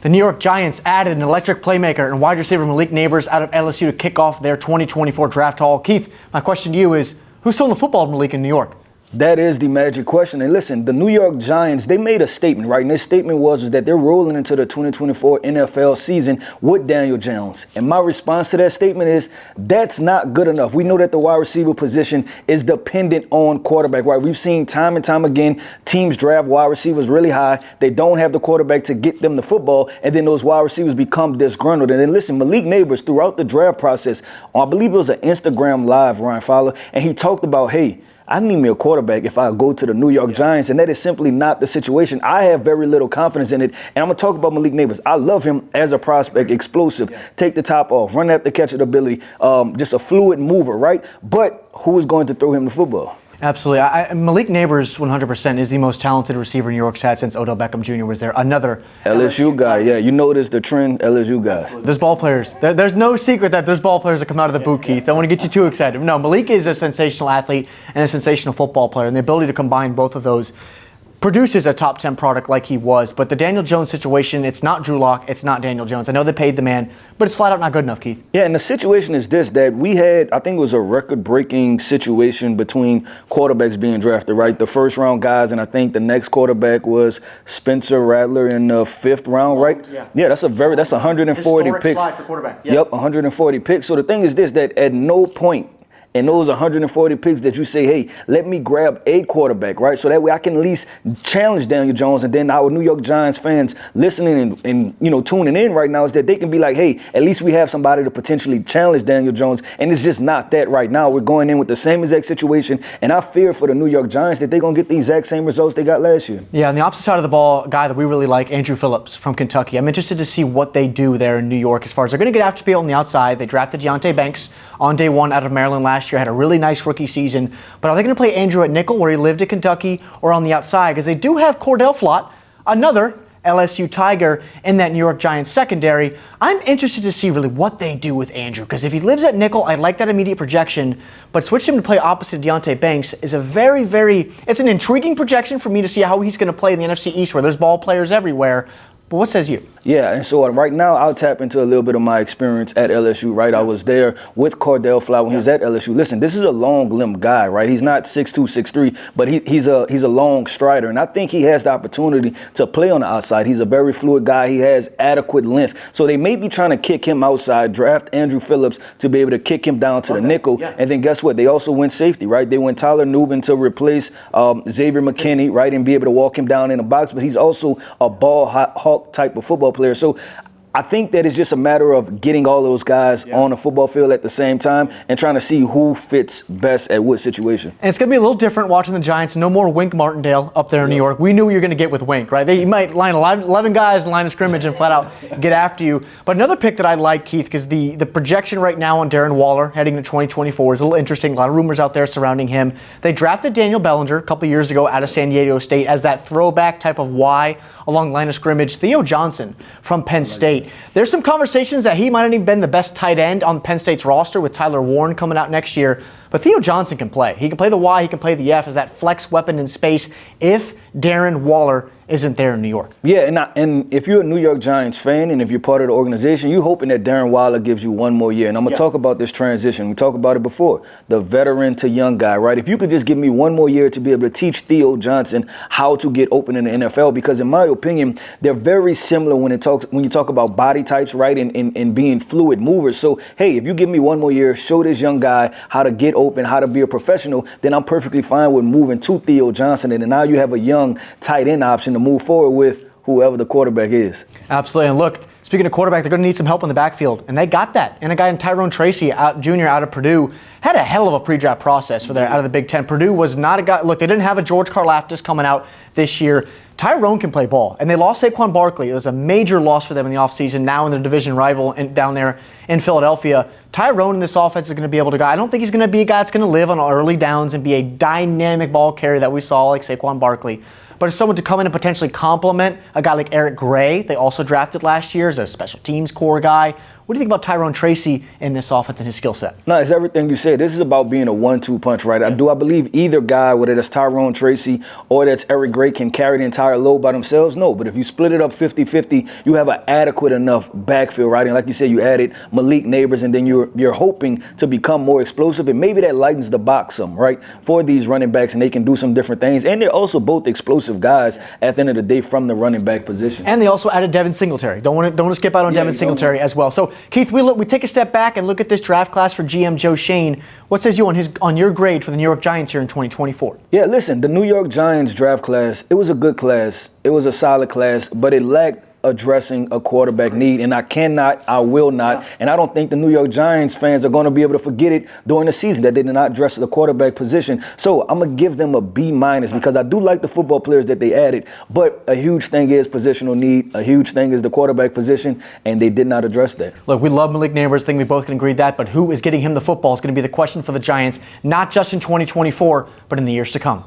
The New York Giants added an electric playmaker and wide receiver Malik Neighbors out of LSU to kick off their 2024 draft haul. Keith, my question to you is, who's throwing the football to Malik in New York? That is the magic question. And listen, the New York Giants, they made a statement, right? And this statement was that they're rolling into the 2024 NFL season with Daniel Jones. And my response to that statement is, that's not good enough. We know that the wide receiver position is dependent on quarterback, right? We've seen time and time again, teams draft wide receivers really high. They don't have the quarterback to get them the football. And then those wide receivers become disgruntled. And then listen, Malik Neighbors, throughout the draft process, I believe it was an Instagram Live, Ryan Fowler, and he talked about, hey, I need me a quarterback if I go to the New York Giants, and that is simply not the situation. I have very little confidence in it, and I'm going to talk about Malik Neighbors. I love him as a prospect, explosive, take the top off, run after catching ability, just a fluid mover, right? But who is going to throw him the football? Absolutely. Malik Neighbors, 100%, is the most talented receiver New York's had since Odell Beckham Jr. was there. Another LSU guy, yeah. You notice the trend, LSU guys. Absolutely. There's ball players. There's no secret that there's ball players that come out of the boot, Keith. I don't want to get you too excited. No, Malik is a sensational athlete and a sensational football player, and the ability to combine both of those produces a top 10 product like he was. But the Daniel Jones situation, it's not Drew Lock, it's not Daniel Jones. I know they paid the man, but it's flat out not good enough, Keith. Yeah, and the situation is this, that we had, I think it was a record-breaking situation between quarterbacks being drafted, right? The first-round guys, and I think the next quarterback was Spencer Rattler in the 5th round, right? Yeah, that's 140 historic picks. Slide for quarterback. Yep, 140 picks. So the thing is this, that at no point and those 140 picks that you say, hey, let me grab a quarterback, right? So that way I can at least challenge Daniel Jones. And then our New York Giants fans listening and tuning in right now is that they can be like, hey, at least we have somebody to potentially challenge Daniel Jones. And it's just not that right now. We're going in with the same exact situation. And I fear for the New York Giants that they're going to get the exact same results they got last year. Yeah, on the opposite side of the ball, a guy that we really like, Andrew Phillips from Kentucky. I'm interested to see what they do there in New York as far as they're going to get after people on the outside. They drafted Deonte Banks on day one out of Maryland last year, had a really nice rookie season. But are they going to play Andrew at nickel where he lived at Kentucky or on the outside? Because they do have Cordell Flott, another LSU Tiger in that New York Giants secondary. I'm interested to see really what they do with Andrew, because if he lives at nickel, I like that immediate projection, but switching him to play opposite Deonte Banks is a it's an intriguing projection for me to see how he's going to play in the NFC East where there's ball players everywhere. But what says you? Yeah, and so right now I'll tap into a little bit of my experience at LSU, right? I was there with Cordell Flott when he was at LSU. Listen, this is a long limb guy, right? He's not 6'2", 6'3", but he's a long strider, and I think he has the opportunity to play on the outside. He's a very fluid guy. He has adequate length. So they may be trying to kick him outside, draft Andrew Phillips to be able to kick him down to the nickel. Yeah. And then guess what? They also went safety, right? They went Tyler Nubin to replace Xavier McKinney, right, and be able to walk him down in the box. But he's also a ball hawk type of football player. So I think that it's just a matter of getting all those guys on the football field at the same time and trying to see who fits best at what situation. And it's going to be a little different watching the Giants. No more Wink Martindale up there in New York. We knew what you were going to get with Wink, right? He might line 11 guys in line of scrimmage and flat out get after you. But another pick that I like, Keith, because the projection right now on Darren Waller heading to 2024 is a little interesting. A lot of rumors out there surrounding him. They drafted Daniel Bellinger a couple years ago out of San Diego State as that throwback type of Y along line of scrimmage. Theo Johnson from Penn State. There's some conversations that he might not even been the best tight end on Penn State's roster with Tyler Warren coming out next year. But Theo Johnson can play. He can play the Y, he can play the F as that flex weapon in space if Darren Waller isn't there in New York. Yeah, and if you're a New York Giants fan and if you're part of the organization, you're hoping that Darren Waller gives you one more year. And I'm going to talk about this transition. We talked about it before. The veteran to young guy, right? If you could just give me one more year to be able to teach Theo Johnson how to get open in the NFL, because in my opinion, they're very similar when you talk about body types, right? And being fluid movers. So, hey, if you give me one more year, show this young guy how to get open, how to be a professional, then I'm perfectly fine with moving to Theo Johnson. And now you have a young tight end option to move forward with whoever the quarterback is. Absolutely. And look, speaking of quarterback, they're going to need some help in the backfield. And they got that. And a guy in Tyrone Tracy, Jr. out of Purdue, had a hell of a pre-draft process for out of the Big Ten. Purdue was not a guy. Look, they didn't have a George Karlaftis coming out this year. Tyrone can play ball. And they lost Saquon Barkley. It was a major loss for them in the offseason, now in their division rival down there in Philadelphia. Tyrone in this offense is going to be able to go. I don't think he's going to be a guy that's going to live on early downs and be a dynamic ball carrier that we saw like Saquon Barkley. But as someone to come in and potentially complement a guy like Eric Gray, they also drafted last year as a special teams core guy. What do you think about Tyrone Tracy in this offense and his skill set? No, it's everything you said. This is about being a 1-2 punch, right? I believe either guy, whether that's Tyrone Tracy or that's Eric Gray, can carry the entire load by themselves? No, but if you split it up 50-50, you have an adequate enough backfield, right? And like you said, you added Malik Neighbors, and then you're hoping to become more explosive, and maybe that lightens the box some, right, for these running backs, and they can do some different things. And they're also both explosive guys at the end of the day from the running back position. And they also added Devin Singletary. Don't want to skip out on Devin Singletary as well. So, Keith, we take a step back and look at this draft class for GM Joe Schoen. What says you on your grade for the New York Giants here in 2024? Yeah, listen, the New York Giants draft class, it was a good class. It was a solid class, but it lacked addressing a quarterback need, and I will not, and I don't think the New York Giants fans are going to be able to forget it during the season that they did not address the quarterback position. So I'm going to give them a B- because I do like the football players that they added, but a huge thing is positional need, a huge thing is the quarterback position, and they did not address that. Look, we love Malik Neighbors. I think we both can agree that, but who is getting him the football is going to be the question for the Giants, not just in 2024, but in the years to come.